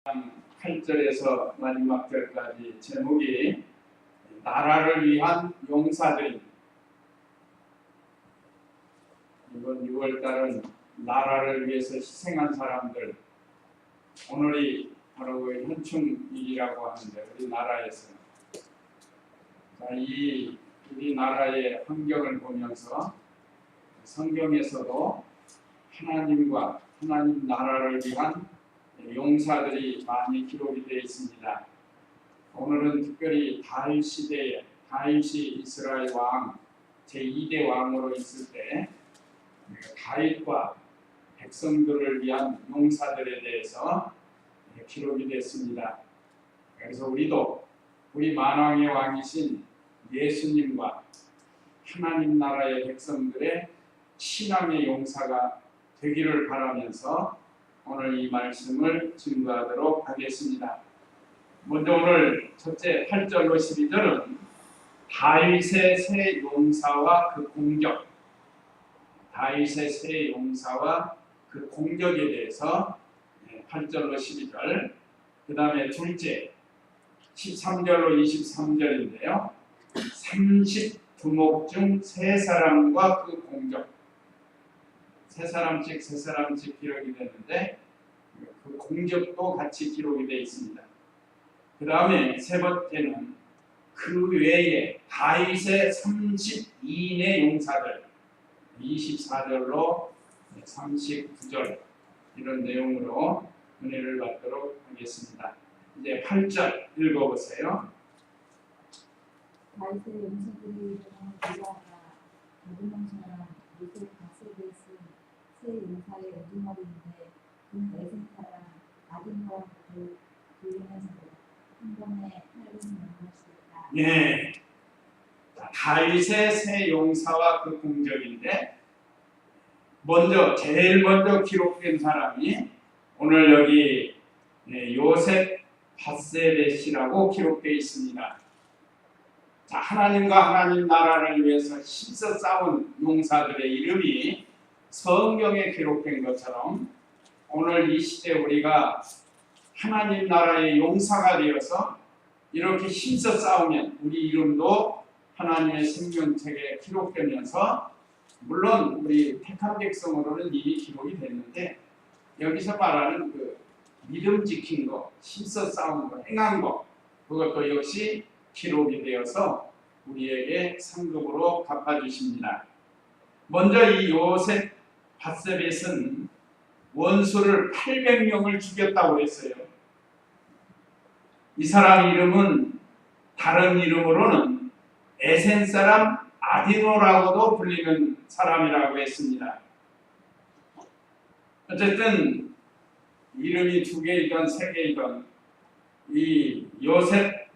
8절에서 마지막 절까지 제목이 나라를 위한 용사들입니다. 이번 6월달은 나라를 위해서 희생한 사람들, 오늘이 바로 그 현충일이라고 하는데 우리나라에서 이 우리나라의 환경을 보면서 성경에서도 하나님과 하나님 나라를 위한 용사들이 많이 기록이 되어 있습니다. 오늘은 특별히 다윗 시대에 다윗이 이스라엘 왕 제2대 왕으로 있을 때 다윗과 백성들을 위한 용사들에 대해서 기록이 됐습니다. 그래서 우리도 우리 만왕의 왕이신 예수님과 하나님 나라의 백성들의 신앙의 용사가 되기를 바라면서 오늘 이 말씀을 증거하도록 하겠습니다. 먼저 오늘 첫째 8절로 12절은 다윗의 새 용사와 그 공격, 다윗의 새 용사와 그 공격에 대해서 8절로 12절, 그 다음에 둘째 13절로 23절인데요. 32목 중 세 사람과 그 공격, 세 사람씩 기록이 되는데 그 공격도 같이 기록이 되어 있습니다. 그 다음에 세 번째는 그 외에 다윗의 32인의 용사들, 24절로 39절 이런 내용으로 은혜를 받도록 하겠습니다. 이제 8절 읽어보세요. 다윗의 용사들이 일어나 아브살롬처럼 요셉 바세벳은 새 용사의 우두머리인데 그 에센 사람 아딘과 그 불륜에서도 한 번에 800명 것이다. 네, 다윗의 새 용사와 그 공적인데 제일 먼저 기록된 사람이 오늘 여기 요셉 바세벳이라고 기록되어 있습니다. 자, 하나님과 하나님 나라를 위해서 힘써 싸운 용사들의 이름이 성경에 기록된 것처럼 오늘 이 시대 우리가 하나님 나라의 용사가 되어서 이렇게 힘써 싸우면 우리 이름도 하나님의 생명책에 기록되면서 물론 우리 택한 백성으로는 이미 기록이 됐는데 여기서 말하는 그 믿음 지킨 거, 힘써 싸운 거, 행한 거 그것도 역시 기록이 되어서 우리에게 상급으로 갚아주십니다. 먼저 이 요셉 바세벳은 원수를 800명을 죽였다고 했어요. 이 사람 이름은 다른 이름으로는 에센 사람 아디노라고도 불리는 사람이라고 했습니다. 어쨌든 이름이 2개이든 3개이든 이 요셉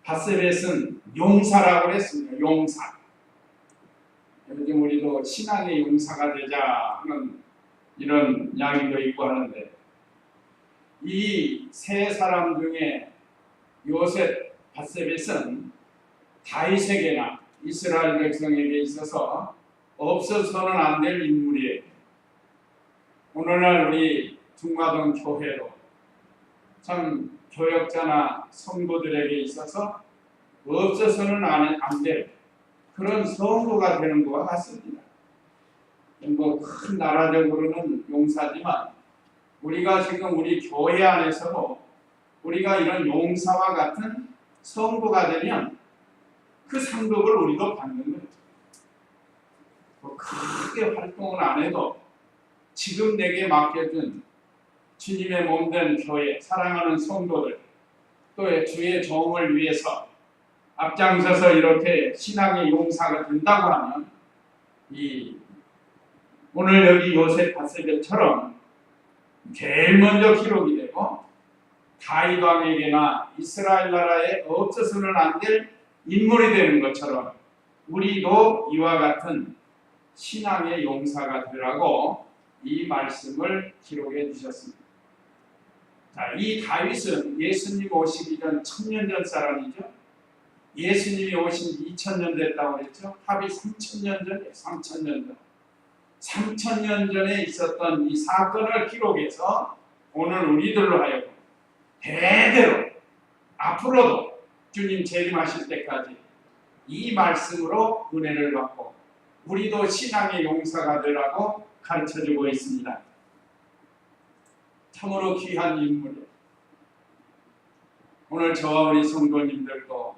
바세벳은 용사라고 했습니다. 용사. 요즘 우리도 신앙의 용사가 되자 하는 이런 이야기도 있고 하는데 이 세 사람 중에 요셉 바세벳은 다윗에게나 이스라엘 백성에게 있어서 없어서는 안 될 인물이에요. 오늘날 우리 중화동 교회도 참 교역자나 성도들에게 있어서 없어서는 안 될 그런 성도가 되는 것과 같습니다. 큰 나라적으로는 용사지만 우리가 지금 우리 교회 안에서도 우리가 이런 용사와 같은 성도가 되면 그 상급을 우리도 받는 거죠. 크게 활동을 안 해도 지금 내게 맡겨준 주님의 몸된 교회, 사랑하는 성도들, 또 주의 종을 위해서 앞장서서 이렇게 신앙의 용사가 된다고 하면 오늘 여기 요셉 바세벳처럼 제일 먼저 기록이 되고 다윗 왕에게나 이스라엘 나라에 없어서는 안 될 인물이 되는 것처럼 우리도 이와 같은 신앙의 용사가 되라고 이 말씀을 기록해 주셨습니다. 자, 이 다윗은 예수님 오시기 전 1000년 전 사람이죠. 예수님이 오신 2000년 됐다고 그랬죠. 합이 3000년 전이에요. 3000년 전. 3000년 전에 있었던 이 사건을 기록해서 오늘 우리들로 하여금 대대로 앞으로도 주님 재림하실 때까지 이 말씀으로 은혜를 받고 우리도 신앙의 용사가 되라고 가르쳐주고 있습니다. 참으로 귀한 인물이에요. 오늘 저와 우리 성도님들도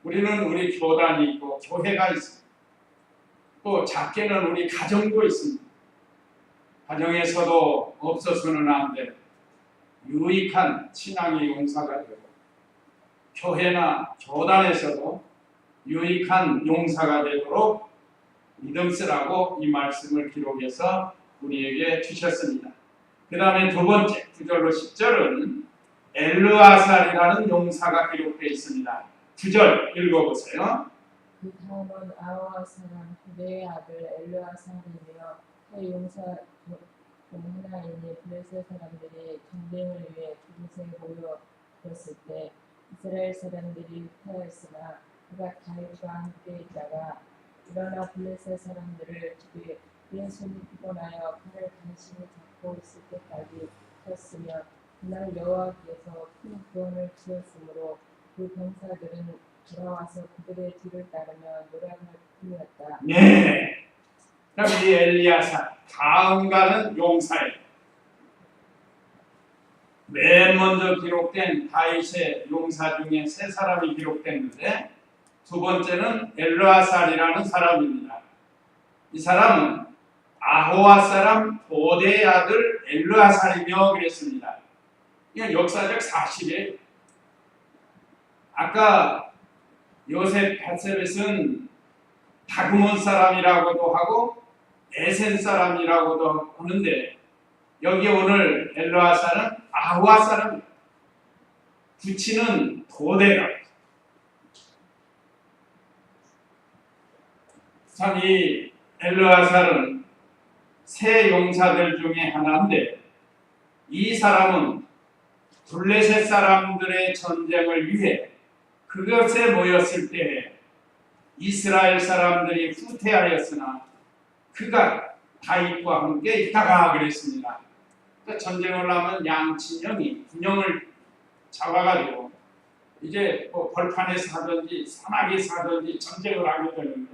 우리는 우리 교단이 있고 교회가 있습니다. 또 작게는 우리 가정도 있습니다. 가정에서도 없어서는 안 될 유익한 신앙의 용사가 되고 교회나 교단에서도 유익한 용사가 되도록 믿음쓰라고 이 말씀을 기록해서 우리에게 주셨습니다. 그 다음에 두 번째 9절로 10절은 엘르아살이라는 용사가 기록되어 있습니다. 9절 읽어보세요. 그 다음은 아와 사람 후대의 아들 엘르아살이며 그 용사 중 하나이니 블레셋 사람들이 전쟁을 위해 그곳에 모여들었을 때 이스라엘 사람들이 후퇴하였으나 그가 다윗과 함께 있다가 일어나 블레셋 사람들을 죽이 그의 손이 피곤하여 칼을 간신히 잡고 있을 때까지 쳤으며 그날 여호와께서 큰 구원을 주셨으므로 그 병사들은 돌아와서 그들의 뒤를 따르며 노래할 뿐이었다. 네. 그럼 이 엘리야사 다음 가는 용사예요. 맨 먼저 기록된 다윗의 용사 중에 세 사람이 기록됐는데 두 번째는 엘르아살이라는 사람입니다. 이 사람은 아호와 사람 도대의 아들 엘르아살이며 그랬습니다. 이건 역사적 사실이에요. 아까 요셉 벳셋은 다그몬 사람이라고도 하고 에센 사람이라고도 하는데 여기 오늘 엘르아살은 아호와 사람입니다. 부친은 도대가. 참 이 엘르아살은 세 용사들 중에 하나인데 이 사람은 블레셋 사람들의 전쟁을 위해 그것에 모였을 때 이스라엘 사람들이 후퇴하였으나 그가 다윗과 함께 있다가 그랬습니다. 그러니까 전쟁을 하면 양친형이 군형을 잡아가지고 이제 뭐 벌판에서 하든지 사막에서 하든지 전쟁을 하게 되는데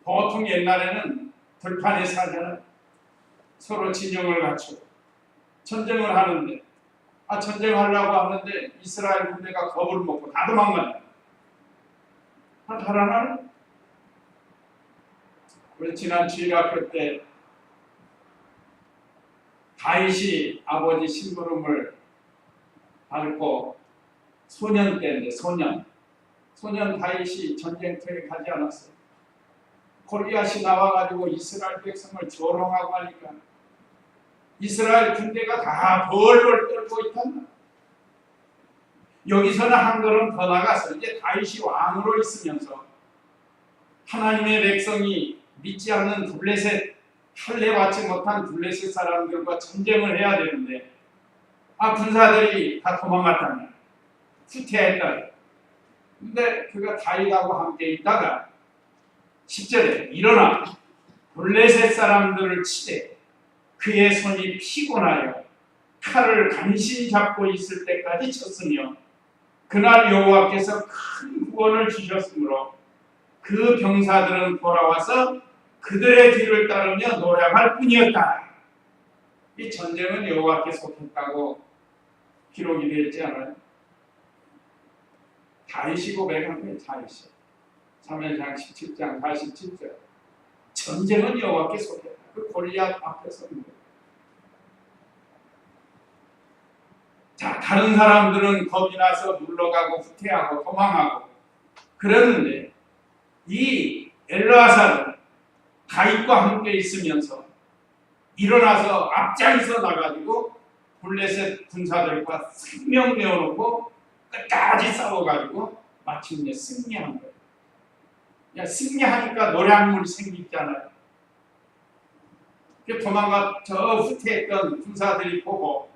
보통 옛날에는 들판에서 하잖아요. 서로 진영을 갖추고 전쟁을 하는데 전쟁하려고 하는데 이스라엘 군대가 겁을 먹고 다 도망가요. 달아나는 우리 지난 주일학교 때 다윗이 아버지 심부름을 밟고 소년 때인데 소년 다윗이 전쟁터에 가지 않았어요. 골리앗이 나와가지고 이스라엘 백성을 조롱하고 하니까 이스라엘 군대가 다 벌벌 떨고 있단다. 여기서는 한 걸음 더 나가서 이제 다윗이 왕으로 있으면서 하나님의 백성이 믿지 않는 블레셋 할례 받지 못한 블레셋 사람들과 전쟁을 해야 되는데 군사들이 다 도망갔다면 후퇴했다. 근데 그가 다윗하고 함께 있다가 10절에 일어나 블레셋 사람들을 치되 그의 손이 피곤하여 칼을 간신히 잡고 있을 때까지 쳤으며 그날 여호와께서 큰 구원을 주셨으므로 그 병사들은 돌아와서 그들의 뒤를 따르며 노래할 뿐이었다. 이 전쟁은 여호와께 속했다고 기록이 되어 있지 않아요? 다윗이 고백한 거예요. 다윗이 사무엘상 17장 47절 전쟁은 여호와께 속했다. 그 골리앗 앞에서 자, 다른 사람들은 겁이 나서 물러가고 후퇴하고 도망하고 그랬는데 이 엘르아살은 다윗과 함께 있으면서 일어나서 앞장서 나가지고 블레셋 군사들과 생명 내어놓고 끝까지 싸워가지고 마침내 승리한 거예요. 야, 승리하니까 노량물이 생기잖아요. 도망가 저 후퇴했던 군사들이 보고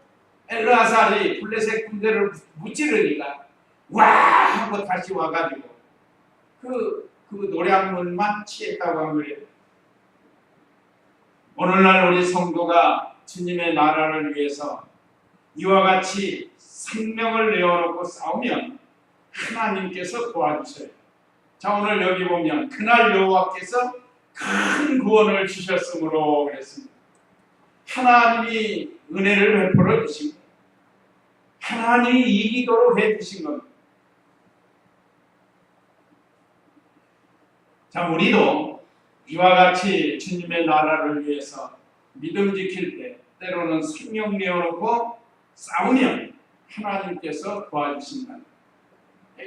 엘르아살이 블레셋 군대를 무찌르니까 와 하고 다시 와가지고 그 노량물만 취했다고 한 거예요. 오늘날 우리 성도가 주님의 나라를 위해서 이와 같이 생명을 내어놓고 싸우면 하나님께서 도와주셔요. 자, 오늘 여기 보면 그날 여호와께서 큰 구원을 주셨으므로 그랬습니다. 하나님이 은혜를 베풀어 주신 거예요. 하나님이 이기도록 해주신 겁니다. 자, 우리도 이와 같이 주님의 나라를 위해서 믿음 지킬 때 때로는 생명 내어놓고 싸우면 하나님께서 도와주신다.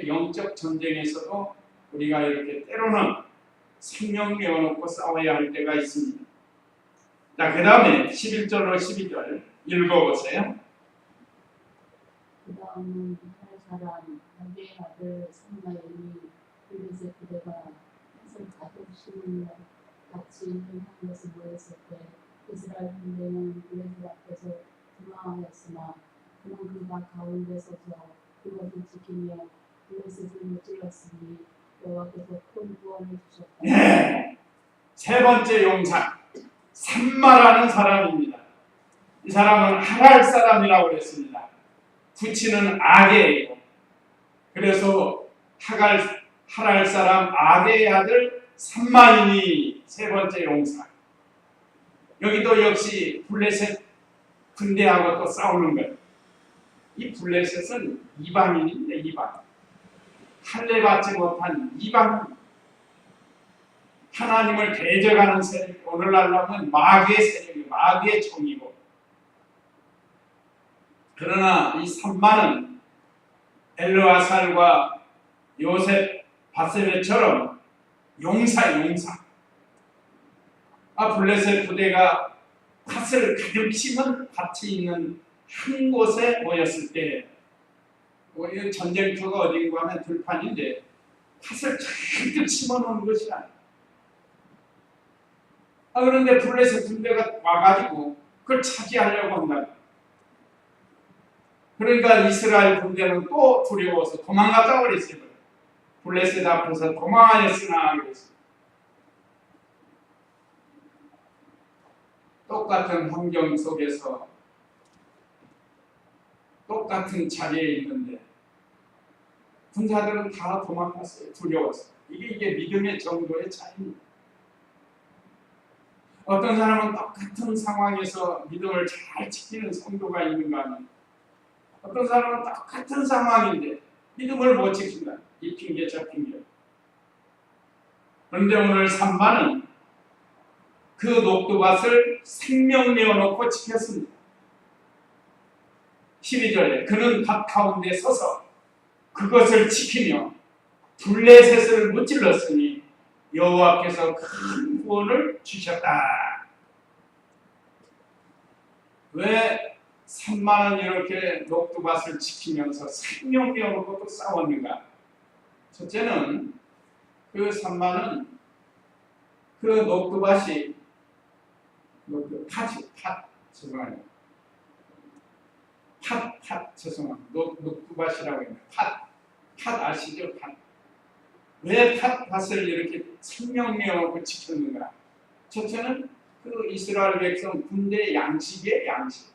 영적 전쟁에서도 우리가 이렇게 때로는 생명 내어놓고 싸워야 할 때가 있습니다. 자, 그 다음에 11절로 12절 읽어보세요. 그 다음은 할 사람 나의 아들 삼마엘이 블레셋 부대가 해서 가득 심으며 같이 있는 한 곳에 모였을 때 이스라엘 군대는 블레셋 앞에서 도망하였으나 그는 그가 가운데 서서 그것을 지키며 블레셋을 무찔렀으니 여호와께서 큰 구원을 주셨다. 네. 세 번째 용사 삼마라는 사람입니다. 이 사람은 하랄 사람이라고 그랬습니다. 구치는 아게예요. 그래서 하랄 사람 아게의 아들 삼마인이 세 번째 용사. 여기도 역시 블레셋 군대하고 또 싸우는 거예요. 이 블레셋은 이방인인데 이방. 할례받지 못한 이방. 하나님을 대적하는 세력, 오늘날 하면 마귀의 세력이 마귀의 종이고. 그러나 이 삼마는 엘르아살과 요셉 바세베처럼 용사. 블레셋 부대가 팥을 가득 심은 밭이 있는 한 곳에 모였을 때, 이 전쟁터가 어딘가 하면 들판인데 팥을 가득 심어놓은 것이 아니에요. 그런데 블레셋 군대가 와가지고 그걸 차지하려고 한다. 그러니까 이스라엘 군대는 또 두려워서 도망갔다고 그랬어요. 블레셋 앞에서 도망하였으나 그랬어요. 똑같은 환경 속에서 똑같은 자리에 있는데 군사들은 다 도망갔어요. 두려워서. 이게 믿음의 정도의 차이입니다. 어떤 사람은 똑같은 상황에서 믿음을 잘 지키는 성도가 있는가 하면 어떤 사람은 똑같은 상황인데 믿음을 못 지킨다. 이 핑계 저 핑계. 그런데 오늘 삼마는 그 녹두밭을 생명 내어놓고 지켰습니다. 12절에 그는 밭 가운데 서서 그것을 지키며 블레셋을 무찔렀으니 여호와께서 큰 구원을 주셨다. 왜 삼마는 이렇게 녹두밭을 지키면서 생명 내어놓고 또 싸웠는가? 첫째는 그 삼마는 그 녹두밭이 녹두밭이라고 했나? 팥 아시죠? 팥. 왜 팥밭을 이렇게 생명 내어놓고 지켰는가? 첫째는 그 이스라엘 백성 군대 양식이에요, 양식.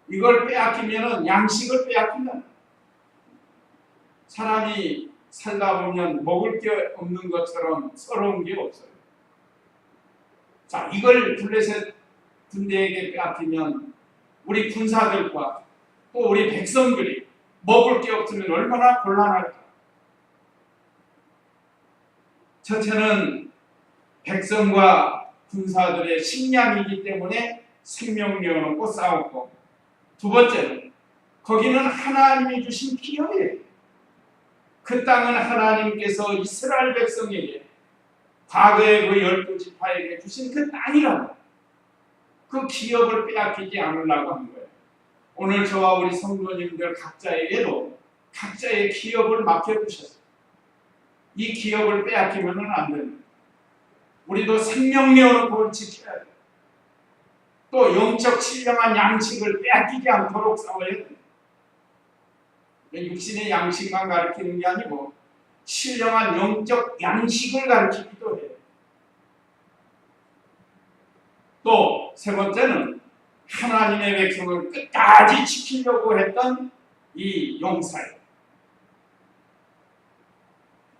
이걸 빼앗기면은 양식을 빼앗긴다. 사람이 살다 보면 먹을 게 없는 것처럼 서러운 게 없어요. 자, 이걸 블레셋 군대에게 빼앗기면 우리 군사들과 또 우리 백성들이 먹을 게 없으면 얼마나 곤란할까. 첫째는 백성과 군사들의 식량이기 때문에 생명 내어놓고 싸웠고, 두 번째는 거기는 하나님이 주신 기업이에요. 그 땅은 하나님께서 이스라엘 백성에게 과거의 그 12지파에게 주신 그 땅이라고. 그 기업을 빼앗기지 않으려고 한 거예요. 오늘 저와 우리 성도님들 각자에게도 각자의 기업을 맡겨주셨어요. 이 기업을 빼앗기면 안 됩니다. 우리도 생명 내어놓고 지켜야 돼요. 또 영적 신령한 양식을 빼앗기지 않도록 싸워야 돼요. 육신의 양식만 가르치는 게 아니고 신령한 영적 양식을 가르치기도 해요. 또 세 번째는 하나님의 백성을 끝까지 지키려고 했던 이 용사예요.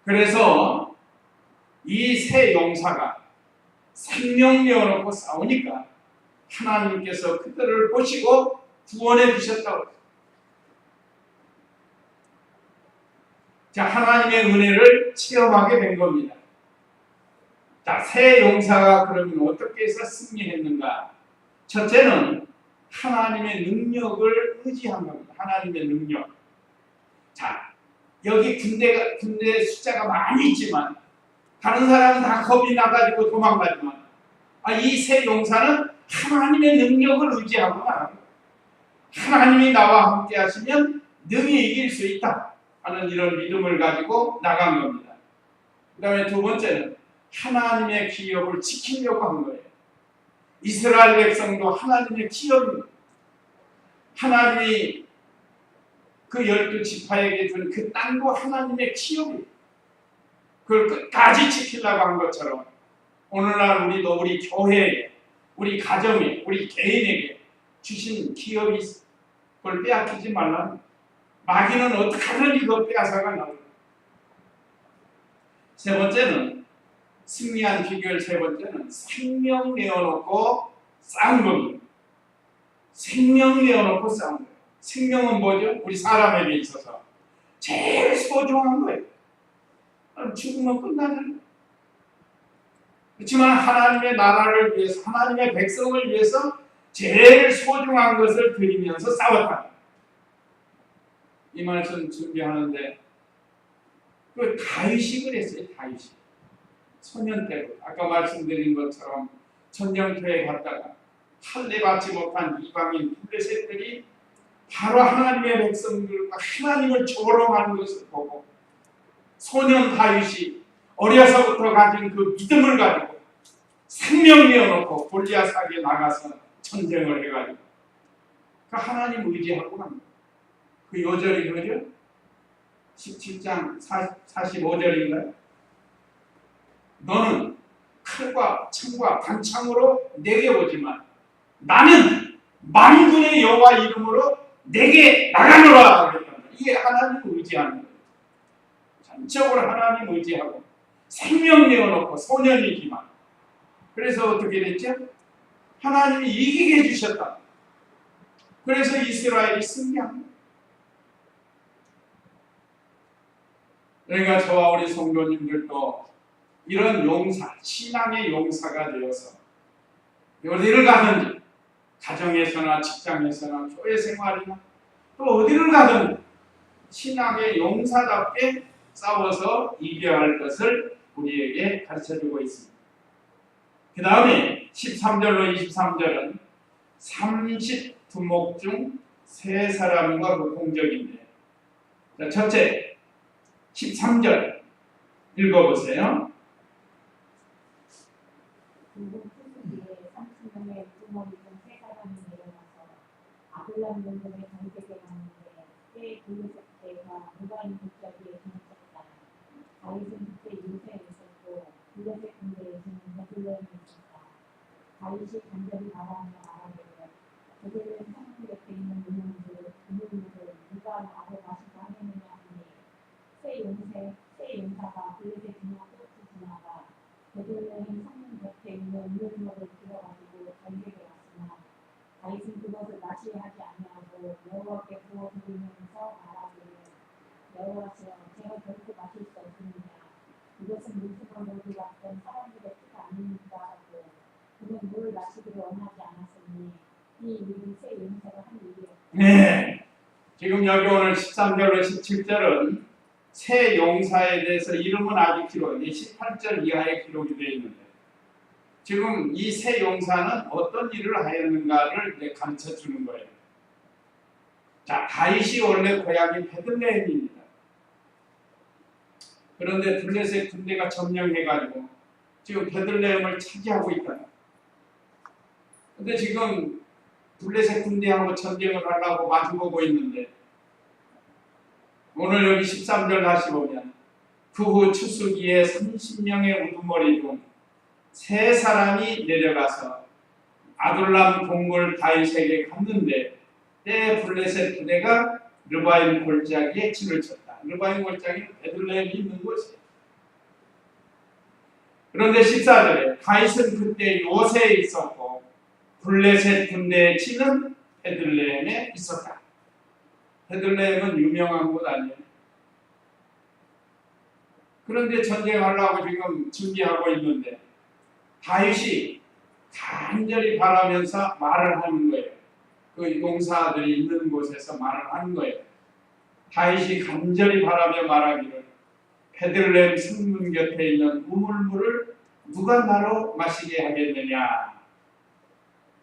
그래서 이 세 용사가 생명 내어놓고 싸우니까 하나님께서 그들을 보시고 구원해 주셨다고. 자, 하나님의 은혜를 체험하게 된 겁니다. 자, 세 용사가 그러면 어떻게 해서 승리했는가? 첫째는 하나님의 능력을 의지한 겁니다. 하나님의 능력. 자, 여기 군대 숫자가 많이 있지만 다른 사람은 다 겁이 나가지고 도망가지만 이 세 용사는 하나님의 능력을 의지하고 나갑니다. 하나님이 나와 함께 하시면 능히 이길 수 있다 하는 이런 믿음을 가지고 나간 겁니다. 그 다음에 두 번째는 하나님의 기업을 지키려고 한 거예요. 이스라엘 백성도 하나님의 기업입니다. 하나님이 그 12지파에게 준 그 땅도 하나님의 기업이에요. 그걸 끝까지 지키려고 한 것처럼 오늘날 우리도 우리 교회에, 우리 가정에, 우리 개인에게 주신 기업이 있어. 그걸 빼앗기지 말라. 마귀는 어떻게든 이거 빼앗아가 나오고. 세 번째는 승리한 비결 세 번째는 생명 내어놓고 싸운 겁니다. 생명 내어놓고 싸운 거예요. 생명은 뭐죠? 우리 사람에게 있어서 제일 소중한 거예요. 죽으면 끝나잖아요. 그렇지만 하나님의 나라를 위해서, 하나님의 백성을 위해서 제일 소중한 것을 드리면서 싸웠다. 이 말씀 준비하는데 그 다윗이 그랬어요. 다윗이 소년 때부터 아까 말씀드린 것처럼 전쟁터에 갔다가 할례 받지 못한 이방인 블레셋들이 바로 하나님의 백성들과 하나님을 조롱하는 것을 보고 소년 다윗이 어려서부터 가진 그 믿음을 가지고 생명 내어놓고 골리앗에게 나가서 전쟁을 해가지고 그 하나님 의지하고 갑니다. 그 요절이 뭐죠? 17장 45절인가요? 너는 칼과 창과 단창으로 내게 오지만 나는 만군의 여호와 이름으로 내게 나가노라 그랬단 말이에요. 이게 하나님을 의지하는 거예요. 전적으로 하나님 의지하고 생명 내어놓고 소년이지만 그래서 어떻게 됐죠? 하나님이 이기게 해주셨다. 그래서 이스라엘이 승리한 거예요. 그러니까 저와 우리 성도님들도 이런 용사, 신앙의 용사가 되어서 어디를 가든지 가정에서나 직장에서나 교회 생활이나 또 어디를 가든지 신앙의 용사답게 싸워서 이겨야 할 것을 우리에게 가르쳐주고 있습니다. 그 다음에 13절로 23절은 30두목 중 3사람과 그 공적인데 자, 첫째 13절 읽어보세요. 중국 투수기에 30명의 두목이 중 3사람이 내려가서 아둘람 연dom의 장색에 갔는데 때에 블레셋대가 누가인 국자기에 정했었다. 다윗은 그때 요새에 있었고 블레셋 군대에서는 베들레헴에 있었다. 다윗이 간절히 바라며 말하기를 베들레헴 성문 옆에 있는 문물을 누가 나를 마시게 하겠느냐 하니 새 용사가 블레셋 두목 끝을 지나가 베들레헴 성문 곁에 있는 문물을 들어가지고 전쟁에 왔으나 다윗은 그것을 마시게 하지 아니하고 여호와께 부어 드리면서 말하기를 여호와시여 제가 결코 마실 수 없느냐 이것은 물수건 모두 왔던 사람들의 피가 아닙니까 하고 그는 물 마시기를 원하지 않았으니 이 일은 새 용사가 한 일이었다. 네. 지금 여기 오늘 13절로 17절은 새 용사에 대해서 이름은 아직 기록이 18절 이하의 기록이 되어 있는데 지금 이 새 용사는 어떤 일을 하였는가를 가르쳐 주는 거예요. 자, 다윗이 원래 고향이 베들레헴입니다. 그런데 블레셋 군대가 점령해가지고 지금 베들레헴을 차지하고 있다. 근데 지금 블레셋 군대하고 전쟁을 하려고 마주보고 있는데 오늘 여기 13절 다시 보면 그 후 추수기에 30명의 우두머리 중 3사람이 내려가서 아둘람 동굴 다윗에게 갔는데 때 블레셋 부대가 르바임 골짜기에 진을 쳤다. 르바임 골짜기는 베들레헴이 있는 곳이에요. 그런데 14절에 다윗은 그때 요새에 있었고 블레셋 군대의 진은 베들레헴에 있었다. 베들레헴은 유명한 곳 아니에요. 그런데 전쟁하려고 지금 준비하고 있는데 다윗이 간절히 바라면서 말을 하는 거예요. 그 용사들이 있는 곳에서 말을 하는 거예요. 다윗이 간절히 바라며 말하기를 베들레헴 성문 곁에 있는 우물물을 누가 나로 마시게 하겠느냐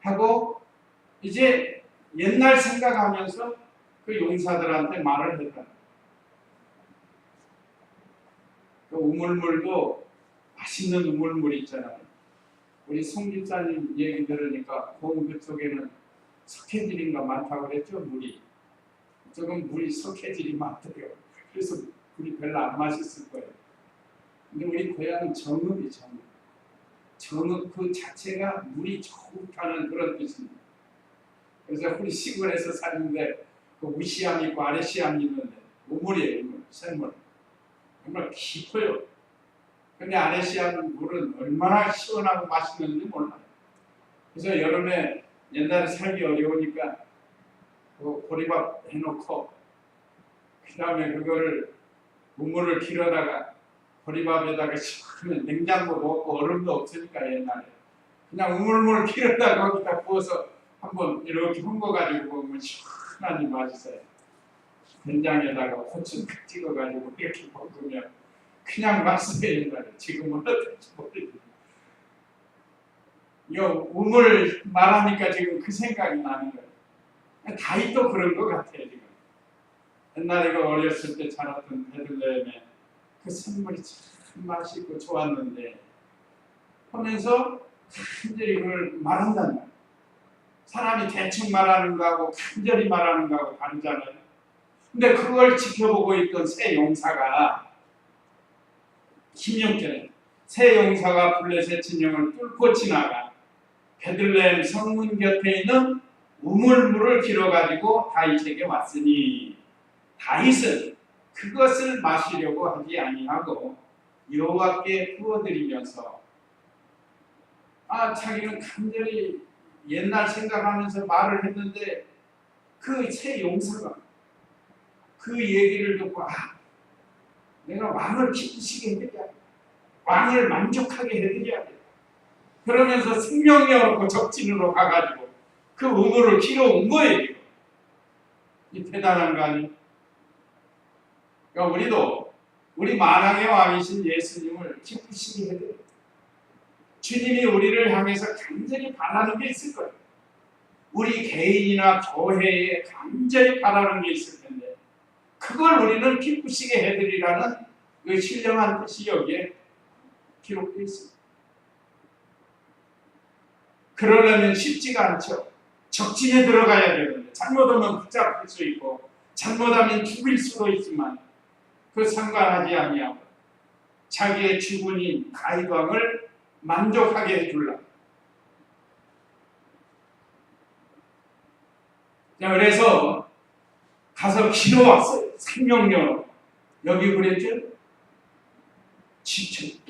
하고 이제 옛날 생각하면서 그 용사들한테 말을 했다. 그 우물물도 맛있는 우물물 있잖아요. 우리 송 집사님 얘기 들으니까 그 그쪽에는 석회질인가 많다고 그랬죠, 물이. 조금 물이 석회질이 많대요. 그래서 물이 별로 안 맛있을 거예요. 근데 우리 고향은 정읍이 정읍. 정읍 그 자체가 물이 좋다는 그런 뜻입니다. 그래서 우리 시골에서 사는데 그 우시암 있고 아래시암 있는데 우물이에요, 우물, 샘물. 정말 깊어요. 근데 아래시암 물은 얼마나 시원하고 맛있는지 몰라요. 그래서 여름에 옛날에 살기 어려우니까 그 보리밥 해놓고 그 다음에 그거를 우물을 길어다가 보리밥에다가 시원한 냉장고 넣고 얼음도 없으니까 옛날에 그냥 우물물 길어다가 거기다 부어서 한번 이렇게 헹궈가지고 먹으면 시원하니 맛있어요. 된장에다가 고추 찍어가지고 이렇게 먹으면 그냥 맛있어요. 옛날에. 지금은 어떨지 모르겠어요. 이 우물 말하니까 지금 그 생각이 나는 거예요. 다윗도 그런 것 같아요. 지금 옛날에 그 어렸을 때 자랐던 베들레헴에 그 샘물이 참 맛있고 좋았는데 하면서 간절히 그걸 말한다는 거예요. 사람이 대충 말하는 거하고 간절히 말하는 거하고 다르잖아요. 근데 그걸 지켜보고 있던 새 용사가 16절에 새 용사가 블레셋 진영을 뚫고 지나가 베들레헴 성문 곁에 있는 우물물을 길어가지고 다윗에게 왔으니 다윗은 그것을 마시려고 하지 아니하고 여호와께 부어드리면서 자기는 간절히 옛날 생각하면서 말을 했는데 그 새 용사가 그 얘기를 듣고 내가 왕을 기쁘시게 해드려야 돼. 왕을 만족하게 해드려야 돼. 그러면서 생명력으로 적진으로 가가지고 그 우물을 길어온 거예요. 이 대단한 거 아니에요? 그러니까 우리도 우리 만왕의 왕이신 예수님을 기쁘시게 해드려야 돼. 주님이 우리를 향해서 간절히 바라는 게 있을 거예요. 우리 개인이나 교회에 간절히 바라는 게 있을 텐데 그걸 우리는 기쁘시게 해드리라는 그 신령한 뜻이 여기에 기록되어 있습니다. 그러려면 쉽지가 않죠. 적진에 들어가야 되는데 잘못하면 붙잡힐 수 있고 잘못하면 죽일 수도 있지만 그 상관하지 아니하고 자기의 주군인 다윗 왕을 만족하게 해주려고. 그래서 가서 길어왔어요. 생명력으로. 여기 그랬죠?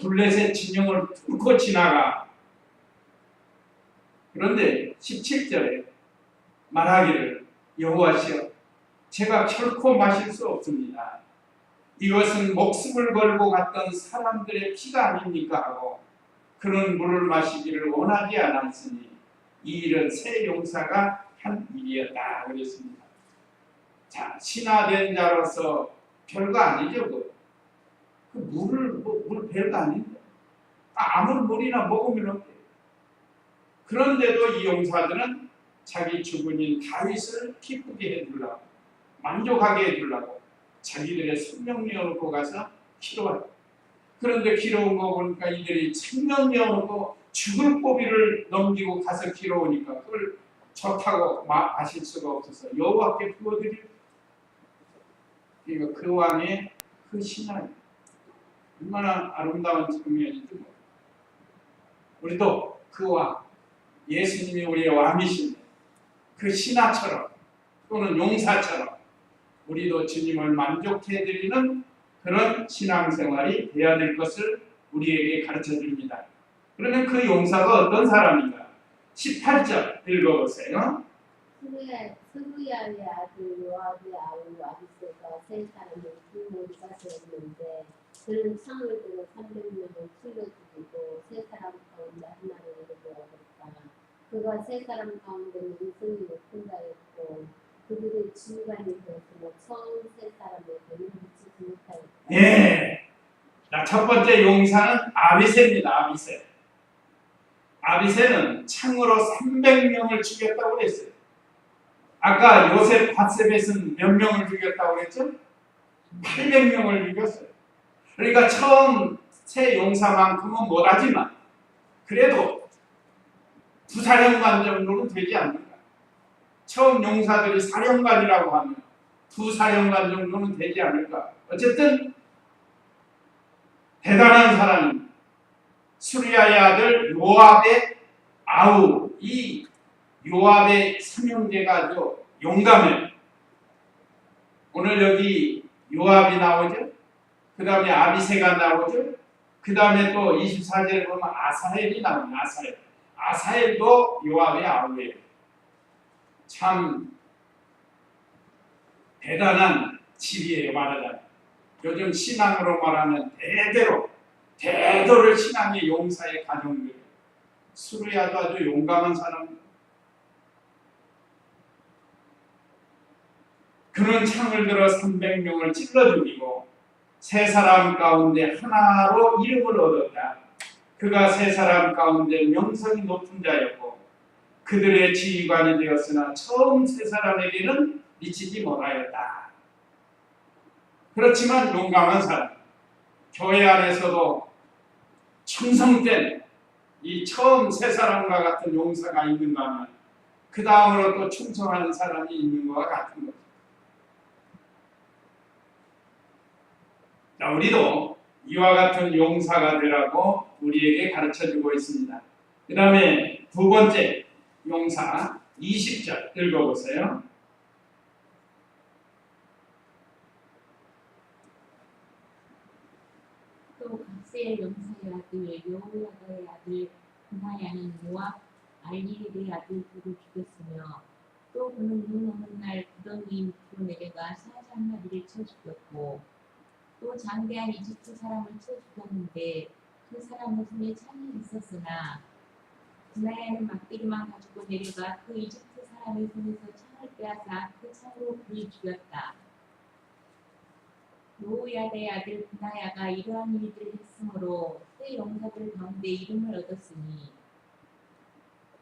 블레셋 진영을 뚫고 지나가. 그런데 17절에 말하기를 여호와시여 제가 결코 마실 수 없습니다. 이것은 목숨을 걸고 갔던 사람들의 피가 아닙니까 하고 그런 물을 마시기를 원하지 않았으니 이 일은 새 용사가 한 일이었다 그랬습니다. 자, 신화된 자로서 별거 아니죠. 그 물 별거 아닌데 아무 물이나 먹으면 어때요? 그런데도 이 용사들은 자기 주군인 다윗을 기쁘게 해주려고 만족하게 해주려고 자기들의 생명력을 놓고 가서 길어와요. 그런데 길어온 거 보니까 이들이 생명력을 놓고 죽을 고비를 넘기고 가서 길어오니까 그걸 좋다고 마실 수가 없어서 여호와께 부어드릴. 그러니까 그 왕의 그 신앙이 얼마나 아름다운 장면인지 모르겠어요. 우리도 그 왕, 예수님이 우리의 왕이신데 그 신하처럼 또는 용사처럼 우리도 주님을 만족해드리는 그런 신앙생활이 되어야 될 것을 우리에게 가르쳐줍니다. 그러면 그 용사가 어떤 사람인가? 18절 읽어보세요. 스루야의 아들 요압의 아우 아비새가 세 사람을 불모에 싸세웠는데 그는 창을 들어 300명을 찔러 죽이고 세 사람 가운데 하나를 얻었다. 그가 세 사람 가운데 명성이 높은 자였고 그들의 지휘관이 되었으나 처음 세 사람에게는 미치지 못하였다. 예. 자, 첫 번째 용사는 아비새입니다. 아비새. 아비새는 창으로 300명을 죽였다고 그랬어요. 아까 요셉 밧세벳은 몇 명을 죽였다고 그랬죠? 800명을 죽였어요. 그러니까 처음 세 용사만큼은 못하지만 그래도 부사령관 정도는 되지 않는가. 처음 용사들이 사령관이라고 하면 두 사령관 정도는 되지 않을까. 어쨌든 대단한 사람입니다. 수리아의 아들 요압의 아우, 이 요압의 삼형제가 아주 용감해요. 오늘 여기 요압이 나오죠. 그 다음에 아비새가 나오죠. 그 다음에 또 24절에 보면 아사헬이 나옵니다. 아사헬도 요압의 아우예요. 참 대단한 집이에요. 말하자면 요즘 신앙으로 말하면 대대로를 신앙의 용사의 가정들. 수르야도 아주 용감한 사람. 그는 창을 들어 300명을 찔러 죽이고 세 사람 가운데 하나로 이름을 얻었다. 그가 세 사람 가운데 명성이 높은 자였고 그들의 지휘관이 되었으나 처음 세 사람에게는 미치지 못하였다. 그렇지만 용감한 사람, 교회 안에서도 충성된 이 처음 세 사람과 같은 용사가 있는가 하면 그 다음으로 또 충성하는 사람이 있는 것과 같은 거죠. 자, 우리도 이와 같은 용사가 되라고 우리에게 가르쳐주고 있습니다. 그 다음에 두 번째 용사 20절 읽어보세요. 또 각세의 용사의 아들 여호야다의 아들 분하야는 모압 알리엘의 아들 둘을 죽였으며 또 그는 눈 오는 날 구덩이 밑으로 내려가 사자 한 마리를 쳐 죽였고 또 장대한 이집트 사람을 쳐 죽였는데 그 사람의 손에 창이 있었으나 분하야는 막대기만 가지고 내려가 그 이집트 사람의 손에서 창을 빼앗아 그 창으로 그를 죽였다. 여호야다의 아들 분하야가 이러한 일들을 했으므로 세 용사들 가운데 이름을 얻었으니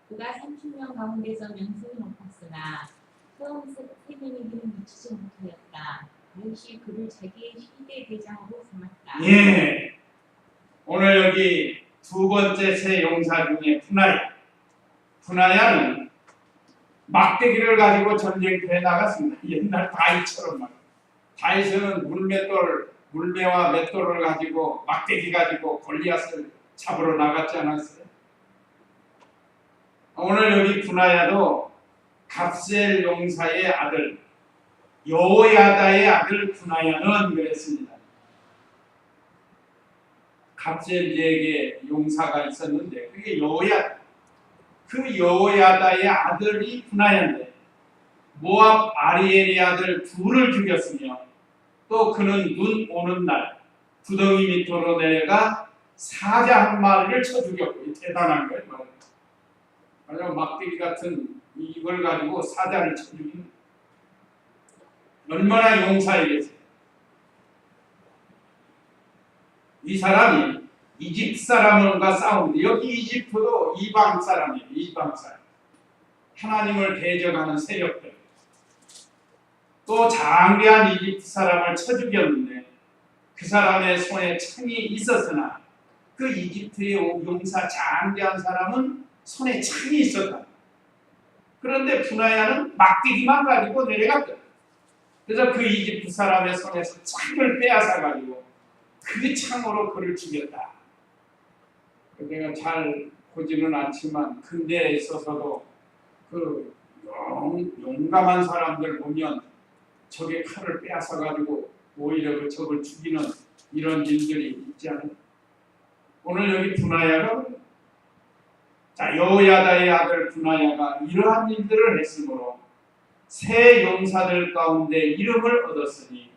그가 30명 가운데서 명성이 높았으나 처음 세 명에게는 미치지 못하였다. 다윗이 그를 자기의 시대 대장으로 삼았다. 예. 오늘 여기 두 번째 세 용사 중에 분하야는 막대기를 가지고 전쟁터에 나갔습니다. 옛날 다윗처럼 막. 다윗은 물매와 맷돌을 가지고 막대기 가지고 골리앗을 잡으러 나갔지 않았어요? 오늘 여기 분하야도 갑셀 용사의 아들 여호야다의 아들 분하야는 그랬습니다. 갑셀에게 용사가 있었는데 그게 여호야다. 그 여호야다의 아들이 분하야인데 모압 아리엘의 아들 둘을 죽였으며 또 그는 눈 오는 날 구덩이 밑으로 내려가 사자 한 마리를 쳐 죽였고 대단한 거예요. 맞아, 막대기 같은 이걸 가지고 사자를 쳐 죽이는 얼마나 용사이겠어요. 이 사람이 이집트 사람과 싸우는데 여기 이집트도 이방 사람이에요. 이방 사람. 하나님을 대적하는 세력들. 또 장대한 이집트 사람을 쳐 죽였는데 그 사람의 손에 창이 있었으나 그 이집트의 용사 장대한 사람은 손에 창이 있었다. 그런데 분하야는 막대기만 가지고 내려갔다. 그래서 그 이집트 사람의 손에서 창을 빼앗아 가지고 그 창으로 그를 죽였다. 내가 잘 보지는 않지만 근대에 있어서도 그 용감한 사람들 보면 적의 칼을 빼앗아 가지고 오히려 그 적을 죽이는 이런 일들이 있지 않아요? 오늘 여기 분하야가 자 여호야다의 아들 분하야가 이러한 일들을 했으므로 새 용사들 가운데 이름을 얻었으니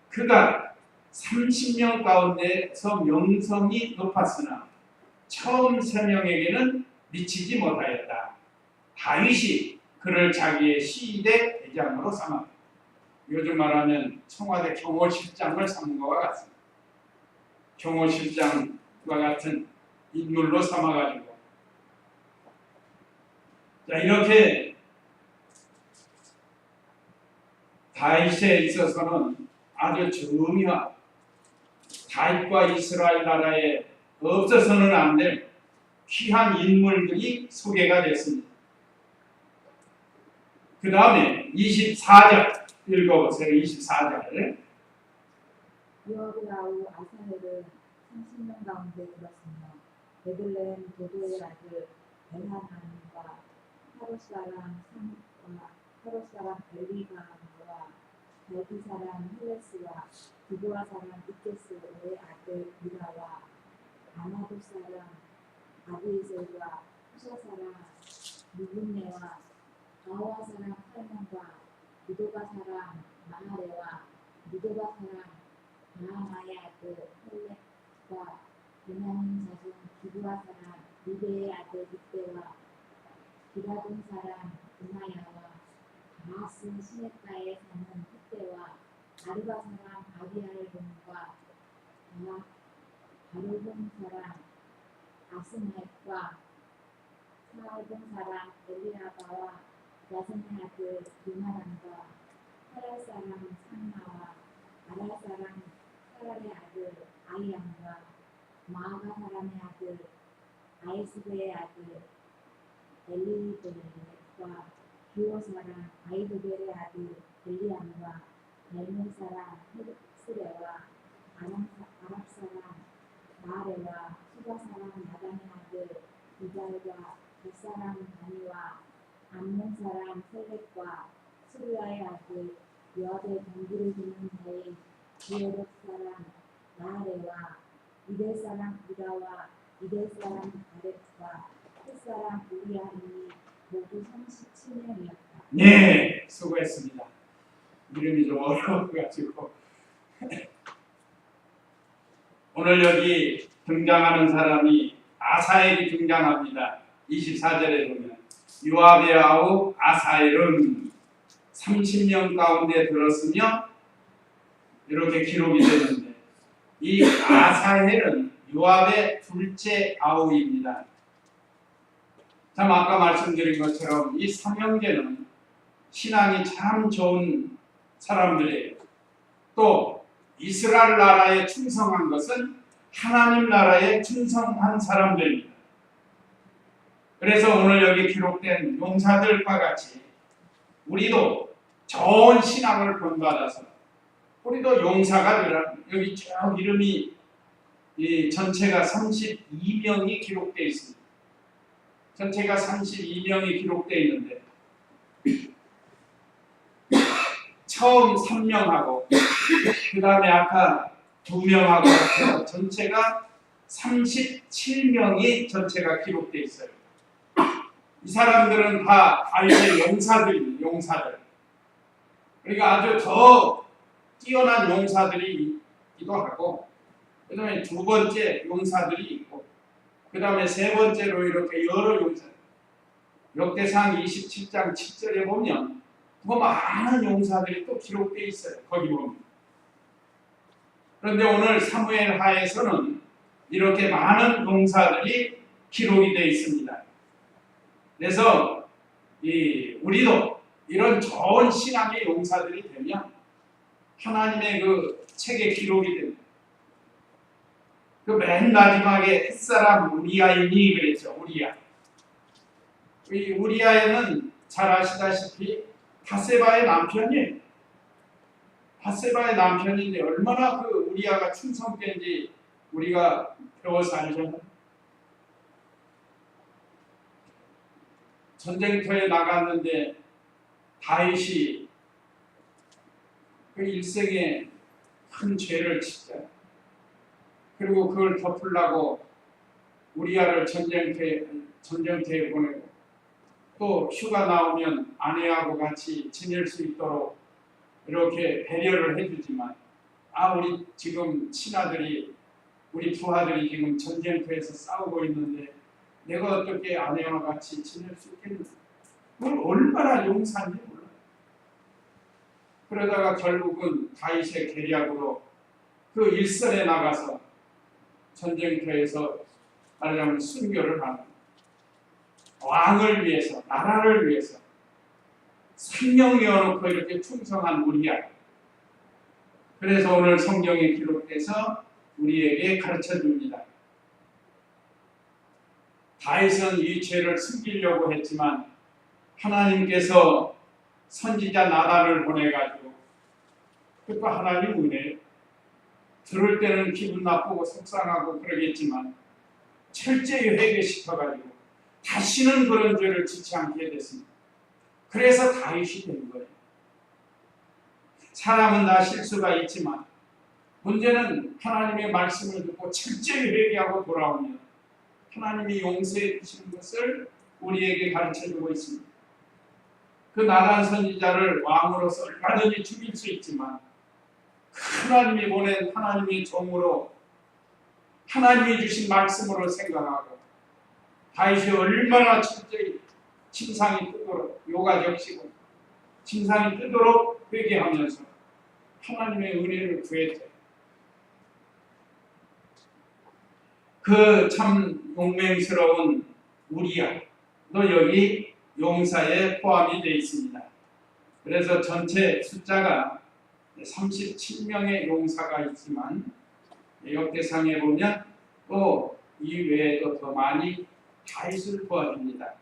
그가 30명 가운데서 명성이 높았으나 처음 3명에게는 미치지 못하였다. 다윗이 그를 자기의 시대 대장으로 삼았다. 요즘 말하면 청와대 경호실장을 삼은 것과 같습니다. 경호실장과 같은 인물로 삼아가지고 자 이렇게 다윗에 있어서는 아주 중요한 다윗과 이스라엘 나라에 없어서는 안 될 귀한 인물들이 소개가 됐습니다. 그 다음에 24절 읽어보세요. 24절. 요압의 아우 아사헬은 30명 가운데 들었으며 베들레헴 도도의 아들 엘하나님과 하롯 사람 사뭇과 하롯 사람 엘리바와 갈기 사람 헬레스와 두보아 사람 이케스의 아들 미라와 아나도 사람 아비에셀과 후사 사람 누분네와 아와 사람 팔몬과 무도바 사람 마하레와 무도바 사람 마하마의 아들 헬렉과 베냐민 자손 기브아 사람 리베의 아들 윗대와 기라돈 사람 은하야와 마하스 시내가에 사는 흑대와 아르바 사람 아비알돈과 바르본 사람 아스마액과 사알본 사람 엘리아바와 야선의 아들 요나단과 하랄 사람 산나와 아랄 사람 사랄의 아들 아이암과 마아가 사람의 아들 아이스베의 아들 엘리벨과 기호 사람 아이도벨의 아들 엘리암과 멜멜 사람 스레와 아랍 사람 마아레와 수바 사람 야단의 아들 이달과 벳사람 다니와 암몬 사람 셀렉과 수리아의 아들 요압의 경기를 두는 자인 기에롯 사람 나하레와 이델 사람 부다와 이델 사람 가렙과 햇 사람 우리아이 모두 37명이었다. 네, 수고했습니다. 이름이 좀 어려워가지고 오늘 여기 등장하는 사람이 아사엘이 등장합니다. 24절에 보면 요압의 아우 아사엘은 30명 가운데 들었으며 이렇게 기록이 되는데 이 아사엘은 요압의 둘째 아우입니다. 참 아까 말씀드린 것처럼 이 삼형제는 신앙이 참 좋은 사람들이에요. 또 이스라엘 나라에 충성한 것은 하나님 나라에 충성한 사람들입니다. 그래서 오늘 여기 기록된 용사들과 같이 우리도 좋은 신앙을 본받아서 우리도 용사가 되라. 여기 쭉 이름이 이 전체가 32명이 기록되어 있습니다. 전체가 32명이 기록되어 있는데 처음 3명하고 그 다음에 아까 2명하고 전체가 37명이 전체가 기록되어 있어요. 이 사람들은 다 다윗의 용사들입니다. 용사들. 그러니까 아주 더 뛰어난 용사들이기도 하고 그 다음에 두 번째 용사들이 있고 그 다음에 세 번째로 이렇게 여러 용사들. 역대상 27장 7절에 보면 더 많은 용사들이 또 기록되어 있어요. 거기 보면. 그런데 오늘 사무엘 하에서는 이렇게 많은 용사들이 기록이 되어 있습니다. 그래서 우리도 이런 좋은 신앙의 용사들이 되면 하나님의 그 책에 기록이 됩니다. 그 맨 마지막에 햇사람 우리아이니 그랬죠. 우리아. 이 우리아에는 잘 아시다시피 바세바의 남편이에요. 바세바의 남편인데 얼마나 그 우리아가 충성된지 우리가 배워서 알잖아요. 전쟁터에 나갔는데 다윗이 그 일생에 큰 죄를 짓죠. 그리고 그걸 덮으려고 우리아를 전쟁터에 보내고 또 휴가 나오면 아내하고 같이 지낼 수 있도록 이렇게 배려를 해주지만 우리 지금 친아들이 우리 부하들이 지금 전쟁터에서 싸우고 있는데 내가 어떻게 아내와 같이 지낼 수 있겠느냐. 그걸 얼마나 용서한지 몰라요. 그러다가 결국은 다윗의 계략으로 그 일선에 나가서 전쟁터에서 말하자면 순교를 하는 왕을 위해서, 나라를 위해서 생명 내어놓고 이렇게 충성한 우리야. 그래서 오늘 성경에 기록돼서 우리에게 가르쳐 줍니다. 다윗은 이 죄를 숨기려고 했지만 하나님께서 선지자 나단을 보내가지고 그것도 하나님 은혜예요. 들을 때는 기분 나쁘고 속상하고 그러겠지만 철저히 회개시켜가지고 다시는 그런 죄를 짓지 않게 됐습니다. 그래서 다윗이 된 거예요. 사람은 다 실수가 있지만 문제는 하나님의 말씀을 듣고 철저히 회개하고 돌아오면 하나님이 용서해 주시는 것을 우리에게 가르쳐주고 있습니다. 그 나단 선지자를 왕으로서 얼마든지 죽일 수 있지만 하나님이 보낸 하나님의 종으로 하나님이 주신 말씀으로 생각하고 다윗이 얼마나 철저히 침상이 뜨도록 요가 적시고 침상이 뜨도록 회개하면서 하나님의 은혜를 구했죠. 그 참 용맹스러운 우리야, 너 여기 용사에 포함이 되어 있습니다. 그래서 전체 숫자가 37명의 용사가 있지만 역대상에 보면 또 이 외에도 더 많이 다윗을 도와줍니다.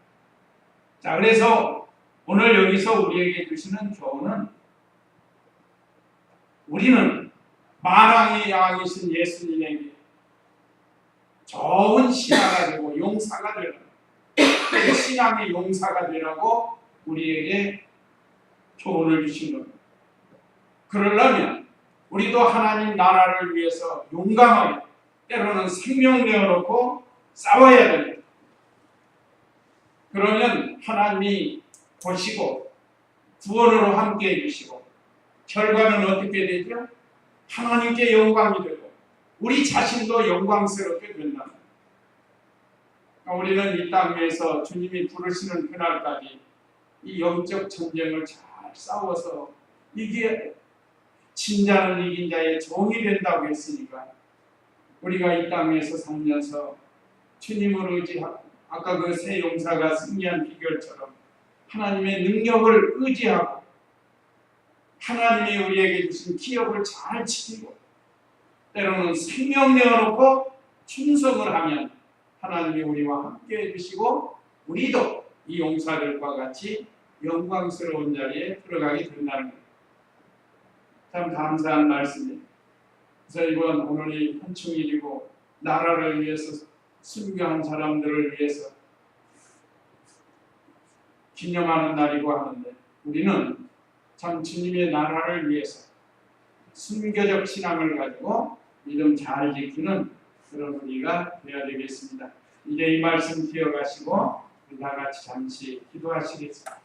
자, 그래서 오늘 여기서 우리에게 주시는 교훈은 우리는 만왕의 왕이신 예수님에게 좋은 신하가 되고 용사가 되라고, 신앙의 용사가 되라고 우리에게 교훈을 주신 겁니다. 그러려면 우리도 하나님 나라를 위해서 용감하게 때로는 생명 내어놓고 싸워야 됩니다. 그러면 하나님이 보시고 구원으로 함께 해주시고 결과는 어떻게 되죠? 하나님께 영광이 되고 우리 자신도 영광스럽게 된다. 우리는 이 땅 위에서 주님이 부르시는 그날까지 이 영적 전쟁을 잘 싸워서 이게 진자는 이긴 자의 종이 된다고 했으니까 우리가 이 땅 위에서 살면서 주님을 의지하고 아까 그 세 용사가 승리한 비결처럼 하나님의 능력을 의지하고 하나님이 우리에게 주신 기업을 잘 지키고 때로는 생명 내어놓고 충성을 하면 하나님이 우리와 함께 해주시고 우리도 이 용사들과 같이 영광스러운 자리에 들어가게 된다는 것. 참 감사한 말씀입니다. 그래서 이번 오늘이 현충일이고 나라를 위해서 순교한 사람들을 위해서 기념하는 날이고 하는데 우리는 참 주님의 나라를 위해서 순교적 신앙을 가지고 믿음 잘 지키는 그런 우리가 되어야 되겠습니다. 이제 이 말씀 기억하시고 우리 다 같이 잠시 기도하시겠습니다.